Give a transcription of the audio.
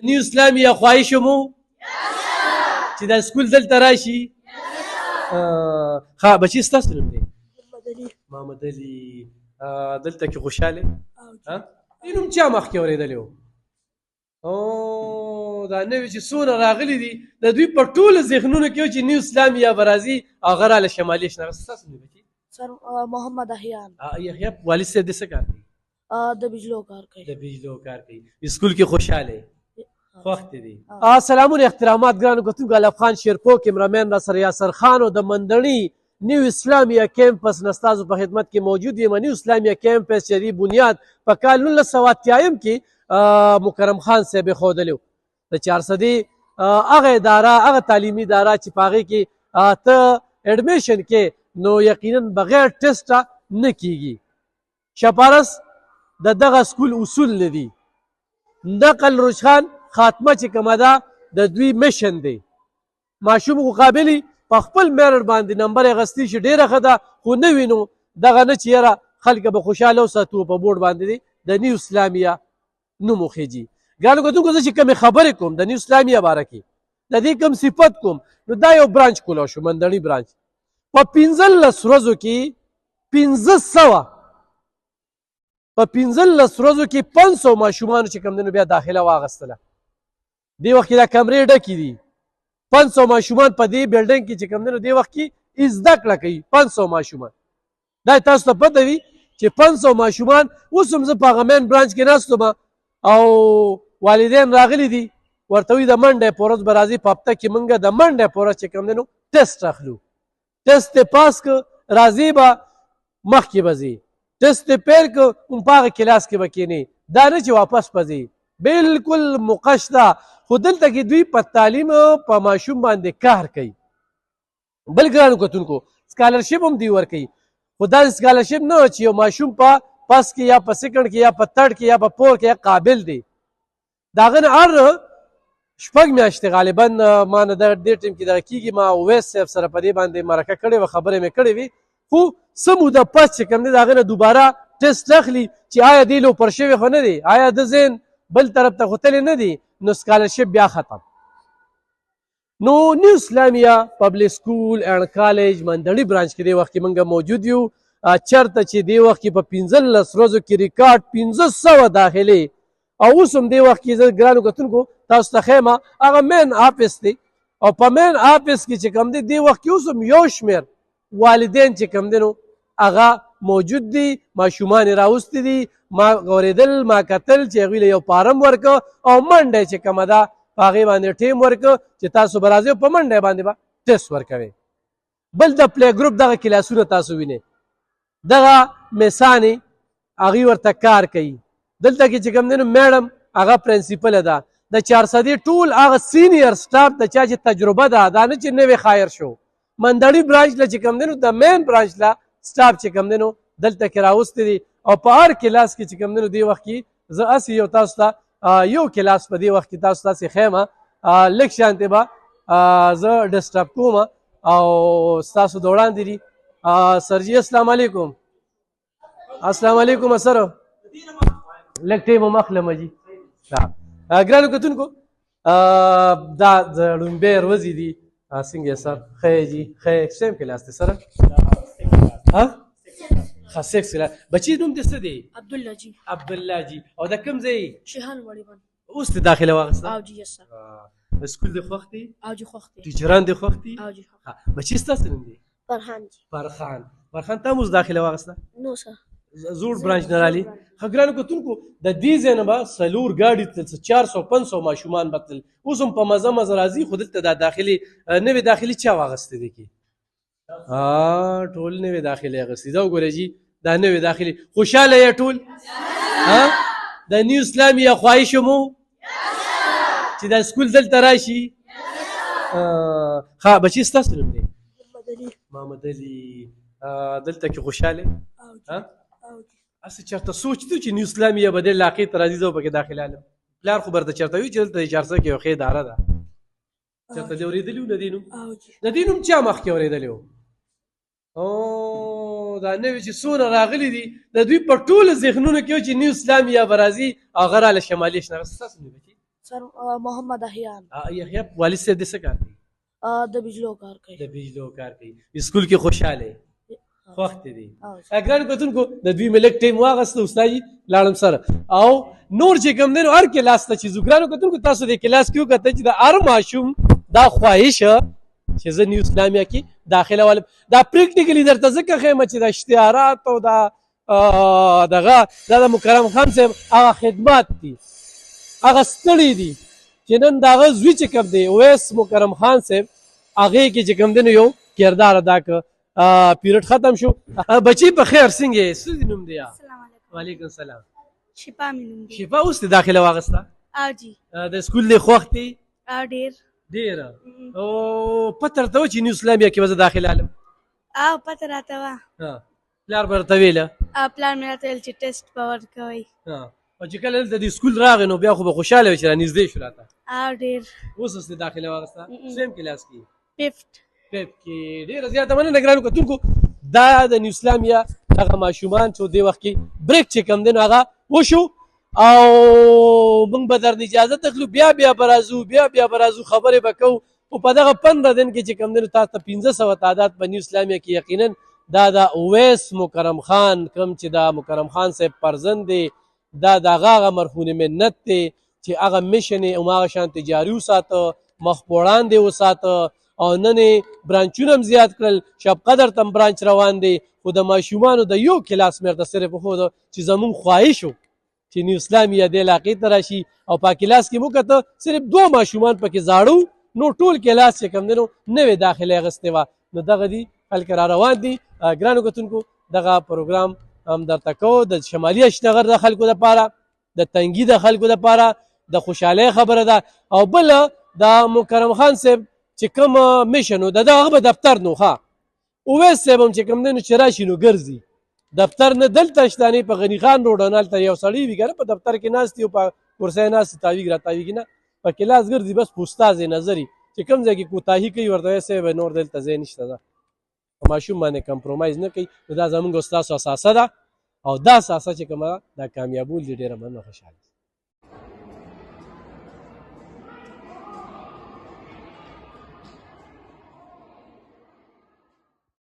نیو اسلامیه خواهش مو چې دا سکول دلته راشي. ښه بچي ستاسو نوم دی؟ محمد علي. دلته کې خوشحاله؟ دې نوم چا مخکې اورېدلی و؟ دا نوي چې څونه راغلي دي د دوی په ټولو ذهنونو کې و چې نیو اسلامیه به راځي او هغه راله شمالي شنه. ستاسو نوم بچي؟ سر محمد احیان. یحیی والد صاحب د څه کار کوي؟ د بجلو کار کوي. د بجلو کار کوي. سکول کې خوشحاله خوښ دي؟ سلامونه احترامات ګرانو کتونکو. الف خان شیرپو کیمرامین را سره یاسر خان او د مندړي نیو اسلامیه کیمپس نه ستاسو په خدمت کې موجود یم. نیو اسلامیه کیمپس چې دی بنیاد په کال 1980 کې مکرم خان صاحب ایښودلی و. د 400 هغه اداره هغه تعلیمي اداره چې په هغې کې ته اډمیشن کې نو یقینا بغیر ټسټه نه کیږي. شپاړس د دغه سکول اصول نه دي. نقل رجحان خاتمه چې کومه ده د دوی میشن دی. ماشوم خو قابلي په خپل میرټ باندې نمبر یې اخیستي چې ډېره ښه ده خو نه وینو دغه نه چې یاره خلک به خوشحاله وساتو په بورډ باندې دی د نیو اسلامیه نوم وخیږي. ګرانو کتونکو زه چې کومې خبرې کوم د نیو اسلامیه باره کې د دې کوم صفت کوم نو دا یو برانچ کولی شو مندړي برانچ. په 15 ورځو کې 1500 په 15 ورځو کې 500 ماشومانو چې کوم دی نو بیا داخله واغستله. دې وخت کې دا کمرې ډکې دي. 500 ماشومان په دې بلډنګ کې چې کوم دی نو دې وخت کې زده کړه کوي. 500 ماشومان دا تاسو ته پته وي چې 500 ماشومان. اوس هم زه په هغه مین برانچ کې ناست وم او والدین راغلي دي ورته وي د منډې په ورځ به راځي په هفته کې موږ د منډې په ورځ چې کوم دی نو ټسټ اخلو. ټسټ یې پاس که راځي به مخکې به ځي. ټسټ یې پیل که په هغه کلاس کې به کښېنې. دا نه چې واپس به ځي. بالکل موقع شته خو دلته کې دوی په تعلیم په ماشوم باندې کار کوي. بل ګرانو کتونکو سکالرشپ هم دوی ورکوي خو دا سکالرشپ نه چې یو ماشوم په پس کې یا په سیکنډ کې یا په ترډ کې یا په فور کې قابل دی. د هغه نه هر 6 میاشتې غالبا ما نه دې ټیم کې دغه کېږي. ما اویس صاحب سره په دې باندې مرکه کړې وه خبرې مې کړې وې خو څه موده پس چې کوم دی د هغه نه دوباره ټسټ اخلي چې آیا دې لوپر شوی خو نه دی آیا د ذهن بل طرف ته غوتلی نه دی نو سکالرشپ بیا ختم. نو نیو اسلامیه پبلک سکول اینډ کالج مندړي برانچ کې دې وخت کې موږ موجود یو. چېرته چې دې وخت کې په 15 ورځو کې ریکارډ 1500 داخلې او اوس هم دې وخت کې زه ګرانو کتونکو تاسو ته ښیم هغه مین آفس دی او په مین آفس کې چې کوم دی دې وخت کې اوس هم یو شمېر والدین چې کوم دی نو هغه موجود دي. ماشومان یې راوستي دي. ما اورېدل ما کتل چې هغوی له یو فارم ورکه او منډه چې کومه ده په هغې باندې ټیم ورکه چې تاسو به راځئ په منډه باندې به ټسټ ورکوئ. بل د پلی ګروپ دغه کلاسونه تاسو وینئ دغه میسانې هغوی ورته کار کوي. دلته کې چې کوم دی نو میډم هغه پرنسپله ده. د 400 ټول هغه سینیر سټاف د چا چې تجربه ده دا نه چې نوی خایر شو. مندړي برانچ له چې کوم دی نو د مین برانچ له سټاف چې کوم دی نو دلته کې راوستي دي او په هر کلاس کې چې کوم دی نو دې وخت کې زه هسې یو تاسو ته یو کلاس په دې وخت کې تاسو ته هسې ښیم لږ شانتې به زه ډسټرب کوم او ستاسو د وړاندې دي. سرجي السلام علیکم. السلام علیکم سر لږ ټیم هم اخلم جي. ګرانو کتونکو دا د لومبۍ ورځې دي. څنګه سر ښه جي ښه سیم کلاس دی سره خاصیک سره بچی نوم دې څه دی؟ عبدالله جی. عبدالله جی. او د کوم ځای؟ شیخان وړي باندې. اوس دې داخله واغسته؟ او جی یس سر. سکول دې خوښ دی؟ او جی خوښ دی. ټیچران دې خوښ دي؟ او جی خوښ. بچی ستاسو نوم دی؟ فرحان جی. فرحان. فرحان ته هم اوس داخله واغسته؟ نو سر زوړ برانچ نه رالي. ښه ګرانو کتونکو د دې ځای نه به 4 ګاډي تلل 400-500 ماشومان به تلل. اوس هم په مزه مزه راځي خو دلته دا داخلي نوې داخلي چا واغستې دی کې؟ ټول نوې داخلي اخیستې. دا وګورئ جي دا نوې داخلي. خوشحاله یې ټول؟ د نیو اسلامیه خواهش مو چې دا سکول دلته راشي؟ ښه بچي ستاسو نوم دی؟ محمد علي. دلته کې خوشحاله؟ هسې چېرته سوچ دی چې نیو اسلامیه به دې علاقې ته راځي زه به پکې داخله علم. پلار خو برته چېرته وي چې دلته د 400 کې یو ښې اداره ده چېرته دې اورېدلي وو د دې نوم؟ د دې نوم چا مخکې اورېدلی وو؟ دا نوي چې څونه راغلي دي د دوی په ټولو ذهنونو کې و چې نیو اسلامیه به راځي او هغه راله شمالي شنه. ستاسو نوم بچي؟ سر محمد احیان یحیی والد صاحب د څه کار کوي؟ د بجلو کار کوي. د بجلو کار کوي. سکول کې خوشاله خوښ دي. ګرانو کتونکو د دوی ملک ټیم واغسته استاد جي لاړم سره او نور چې کوم دی نو هر کلاس ته چې ځو. ګرانو کتونکو تاسو د کلاس کې وکتل چې د هر ماشوم دا خواهش چې زه نیو اسلامیه کې داخله والم. دا پریکټیکلی درته ځکه ښیم چې د اشتهارات او دغه دا د مکرم خان صاحب هغه خدمات دي هغه ستړي دي چې نن د هغه زوی چې کوم دی اویس مکرم خان صاحب هغې کې چې کوم دی نو یو کردار ادا کړ. پیریډ ختم شو. بچی په خیر څنګه یې؟ څه نوم دی؟ السلام علیکم. وعلیکم السلام. شفا مې نوم دی. شفا اوس دې داخله واغسته؟ او جی. د سکول دې خوښ دی؟ او ډېر ډېره. او پته درته وه چې نیو اسلامیه کې به زه داخله علم؟ او پته راته وه. پلار به درته ویله؟ او پلار مې راته ویل چې ټیسټ به ورکوئ. او چې کله دلته د سکول راغی نو بیا خو به خوشحاله وي چې رانږدې شو راته؟ او ډېر. اوس دې داخله واغسته؟ سیم کلاس کې؟ ففت. ففت کې. ډېره زیاته مننه ګرانو کتونکو. دا د نیو اسلامیه هغه ماشومان چې دې وخت کې بریک چې کوم دی نو هغه وشو او موږ به درنه اجازه تخلو بیا به راځو بیا به راځو خبرې به کوو. او په دغه 15 دن کې چې کوم دی نو تاسو ته 1500 تعداد په نیو اسلامیه کې یقینا دا د اویس مکرم خان کوم چې دا مکرم خان صاحب فرزند دی دا د هغه مرهون منت دی چې هغه میشن یې هماغه شانتې جاري وساته مخ په وړاندې وساته او نن برانچونه هم زیات کړل. شب قدر تم برانچ روان دی خو د ماشومانو د یو کلاس مې ورته صرف وښوده چې زمونږ خواهش و چې نیو اسلامیه دې علاقې ته راشي او په کلاس کې مو کته صرف 2 ماشومان پکې زاړه نو ټول کلاس چې کوم دی نو نوې داخله اخیستې وه. نو دغه دي هلکه را روان دي. ګرانو کتونکو دغه پروګرام هم درته کوو د شمالي اشنغر د خلکو دپاره د تنګي د خلکو دپاره د خوشحالۍ خبره ده. او بله د مکرم خان صاحب چې کوم میشن و د هغه به دفتر نو ښه اویس صاحب هم چې کوم دی نو چې راشي نو ګرځي دفتر نه دلته شتانې په غني خان روډ هلته یو سړی وي که نه په دفتر کې ناست وي او په کرسۍ ناست تاویږي را تاویږي نه په کلاس ګرځي بس په استاد نظري چې کوم ځای کې کوتاهي کوي ورته وایي صاحب نور دلته ځای نشته ده په ماشوم باندې کمپرومایز نه کوي. نو دا زموږ ستاسو اساسه ده او دا اساسه چې کومه ده دا کامیابول دي. ډېره مننه خوشحاله